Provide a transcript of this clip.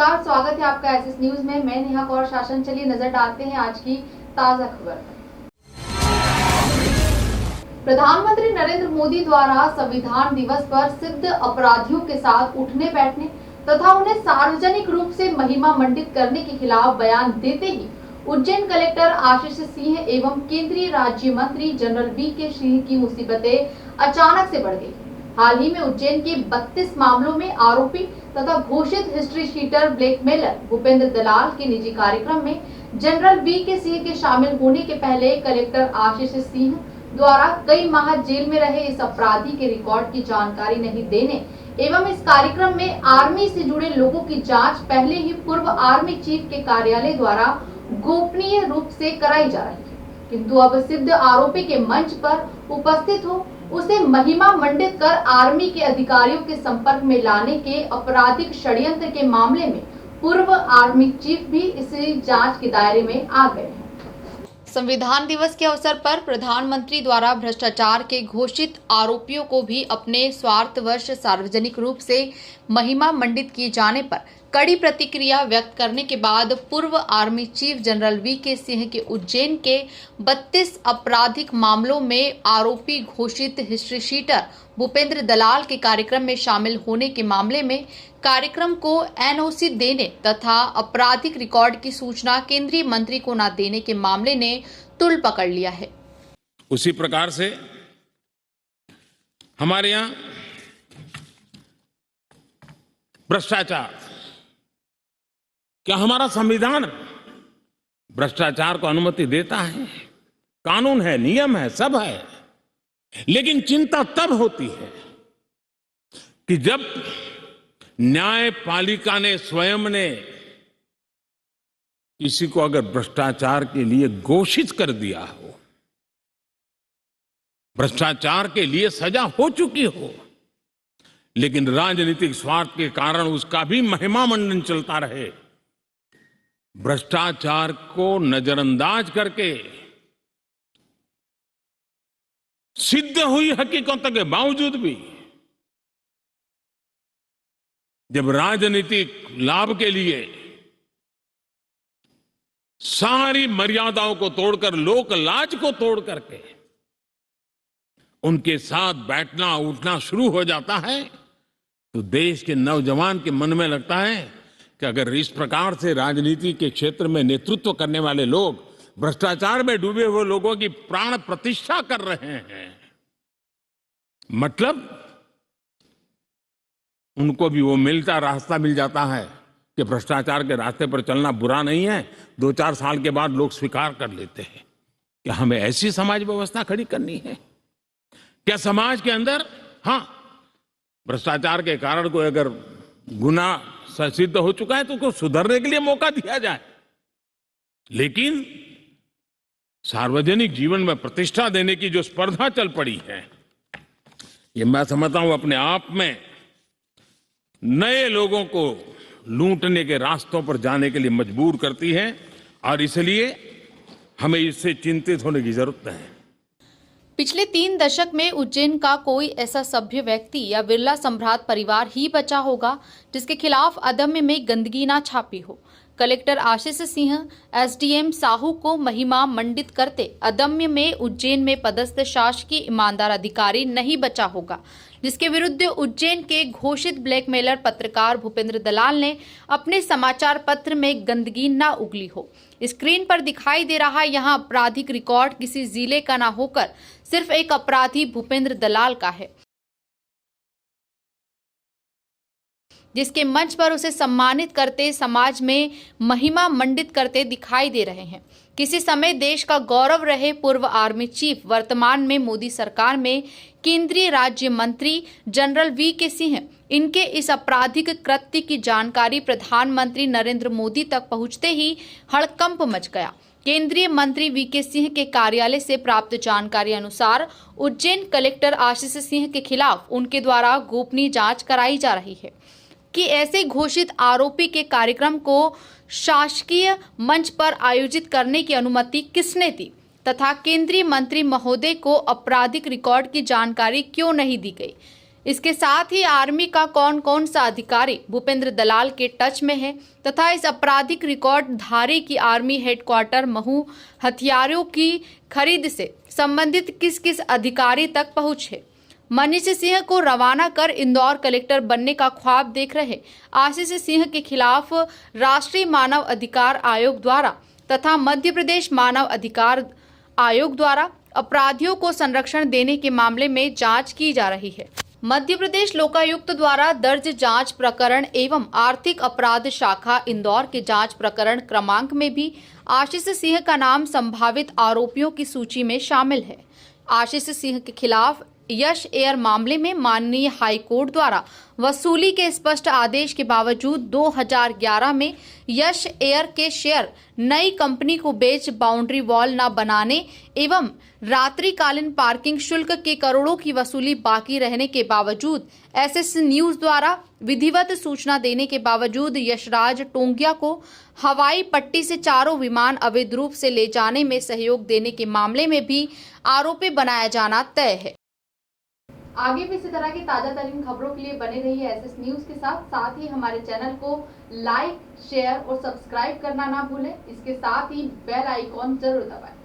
नमस्कार, स्वागत है आपका एसएस न्यूज में। मैं नेहा कौर शासन। चलिए नजर डालते हैं आज की ताजा खबर पर। प्रधानमंत्री नरेंद्र मोदी द्वारा संविधान दिवस पर सिद्ध अपराधियों के साथ उठने बैठने तथा उन्हें सार्वजनिक रूप से महिमा मंडित करने के खिलाफ बयान देते ही उज्जैन कलेक्टर आशीष सिंह एवं केंद्रीय राज्य मंत्री जनरल वीके सिंह की मुसीबतें अचानक से बढ़ गई। हाल ही में उज्जैन के 32 मामलों में आरोपी तथा घोषित हिस्ट्री शीटर ब्लैकमेलर भूपेंद्र दलाल के निजी कार्यक्रम में जनरल वीके सिंह के शामिल होने के पहले कलेक्टर आशीष सिंह द्वारा कई माह जेल में रहे इस अपराधी के रिकॉर्ड की जानकारी नहीं देने एवं इस कार्यक्रम में आर्मी से जुड़े लोगों की जांच पहले ही पूर्व आर्मी चीफ के कार्यालय द्वारा गोपनीय रूप से कराई जा रही है, किंतु अब सिद्ध आरोपी के मंच पर उपस्थित हो उसे महिमा मंडित कर आर्मी के अधिकारियों के संपर्क में लाने के आपराधिक षड्यंत्र के मामले में पूर्व आर्मी चीफ भी इसी जांच के दायरे में आ गए हैं। संविधान दिवस के अवसर पर प्रधानमंत्री द्वारा भ्रष्टाचार के घोषित आरोपियों को भी अपने स्वार्थवश सार्वजनिक रूप से महिमा मंडित किए जाने पर कड़ी प्रतिक्रिया व्यक्त करने के बाद पूर्व army chief general VK Singh के उज्जैन के 32 आपराधिक मामलों में आरोपी घोषित हिस्ट्री शीटर भूपेंद्र दलाल के कार्यक्रम में शामिल होने के मामले में कार्यक्रम को एनओसी देने तथा आपराधिक रिकॉर्ड की सूचना केंद्रीय मंत्री को न देने के मामले ने तुल पकड़ लिया है। उसी प्रकार से हमारे यहाँ भ्रष्टाचार, क्या हमारा संविधान भ्रष्टाचार को अनुमति देता है? कानून है, नियम है, सब है, लेकिन चिंता तब होती है कि जब न्यायपालिका ने स्वयं ने किसी को अगर भ्रष्टाचार के लिए घोषित कर दिया हो, भ्रष्टाचार के लिए सजा हो चुकी हो, लेकिन राजनीतिक स्वार्थ के कारण उसका भी महिमा मंडन चलता रहे, भ्रष्टाचार को नजरअंदाज करके सिद्ध हुई हकीकतों के बावजूद भी जब राजनीतिक लाभ के लिए सारी मर्यादाओं को तोड़कर, लोक लाज को तोड़ करके उनके साथ बैठना उठना शुरू हो जाता है, तो देश के नौजवान के मन में लगता है कि अगर इस प्रकार से राजनीति के क्षेत्र में नेतृत्व करने वाले लोग भ्रष्टाचार में डूबे हुए लोगों की प्राण प्रतिष्ठा कर रहे हैं, मतलब उनको भी वो रास्ता मिल जाता है कि भ्रष्टाचार के रास्ते पर चलना बुरा नहीं है। 2-4 साल के बाद लोग स्वीकार कर लेते हैं कि हमें ऐसी समाज व्यवस्था खड़ी करनी है। क्या समाज के अंदर भ्रष्टाचार के कारण कोई अगर गुनाह सिद्ध हो चुका है तो उसको सुधरने के लिए मौका दिया जाए, लेकिन सार्वजनिक जीवन में प्रतिष्ठा देने की जो स्पर्धा चल पड़ी है, ये मैं समझता हूं अपने आप में नए लोगों को लूटने के रास्तों पर जाने के लिए मजबूर करती है, और इसलिए हमें इससे चिंतित होने की जरूरत है। पिछले 3 दशक में उज्जैन का कोई ऐसा सभ्य व्यक्ति या बिरला सम्राट परिवार ही बचा होगा जिसके खिलाफ अदम्य में गंदगी ना छापी हो। कलेक्टर आशीष सिंह एसडीएम साहू को महिमा मंडित करते अदम्य में उज्जैन में पदस्थ शासकीय ईमानदार अधिकारी नहीं बचा होगा जिसके विरुद्ध उज्जैन के घोषित ब्लैकमेलर पत्रकार भूपेंद्र दलाल ने अपने समाचार पत्र में गंदगी न उगली हो। स्क्रीन पर दिखाई दे रहा यहाँ आपराधिक रिकॉर्ड किसी जिले का न होकर सिर्फ एक अपराधी भूपेंद्र दलाल का है, जिसके मंच पर उसे सम्मानित करते समाज में महिमा मंडित करते दिखाई दे रहे हैं। किसी समय देश का गौरव रहे पूर्व आर्मी चीफ वर्तमान में मोदी सरकार में केंद्रीय राज्य मंत्री जनरल वीके सिंह, इनके इस आपराधिक कृत्य की जानकारी प्रधानमंत्री नरेंद्र मोदी तक पहुंचते ही हड़कंप मच गया। केंद्रीय मंत्री वीके सिंह के कार्यालय से प्राप्त जानकारी अनुसार उज्जैन कलेक्टर आशीष सिंह के खिलाफ उनके द्वारा गोपनीय जांच कराई जा रही है कि ऐसे घोषित आरोपी के कार्यक्रम को शासकीय मंच पर आयोजित करने की अनुमति किसने दी तथा केंद्रीय मंत्री महोदय को आपराधिक रिकॉर्ड की जानकारी क्यों नहीं दी गई। इसके साथ ही आर्मी का कौन कौन सा अधिकारी भूपेंद्र दलाल के टच में है तथा इस आपराधिक रिकॉर्ड धारी की आर्मी हेडक्वार्टर महू हथियारों की खरीद से संबंधित किस किस अधिकारी तक पहुंच है। मनीष सिंह को रवाना कर इंदौर कलेक्टर बनने का ख्वाब देख रहे आशीष सिंह के खिलाफ राष्ट्रीय मानव अधिकार आयोग द्वारा तथा मध्य प्रदेश मानव अधिकार आयोग द्वारा अपराधियों को संरक्षण देने के मामले में जांच की जा रही है। मध्य प्रदेश लोकायुक्त द्वारा दर्ज जांच प्रकरण एवं आर्थिक अपराध शाखा इंदौर के जांच प्रकरण क्रमांक में भी आशीष सिंह का नाम संभावित आरोपियों की सूची में शामिल है। आशीष सिंह के खिलाफ यश एयर मामले में माननीय हाई कोर्ट द्वारा वसूली के स्पष्ट आदेश के बावजूद 2011 में यश एयर के शेयर नई कंपनी को बेच बाउंड्री वॉल न बनाने एवं रात्रिकालीन पार्किंग शुल्क के करोड़ों की वसूली बाकी रहने के बावजूद एसएस न्यूज द्वारा विधिवत सूचना देने के बावजूद यशराज टोंगिया को हवाई पट्टी से चारों विमान अवैध रूप से ले जाने में सहयोग देने के मामले में भी आरोपी बनाया जाना तय है। आगे भी इसी तरह की ताजा तरीन खबरों के लिए बने रहिए एसएस न्यूज के साथ ही हमारे चैनल को लाइक, शेयर और सब्सक्राइब करना ना भूलें। इसके साथ ही बेल आइकॉन जरूर दबाएं।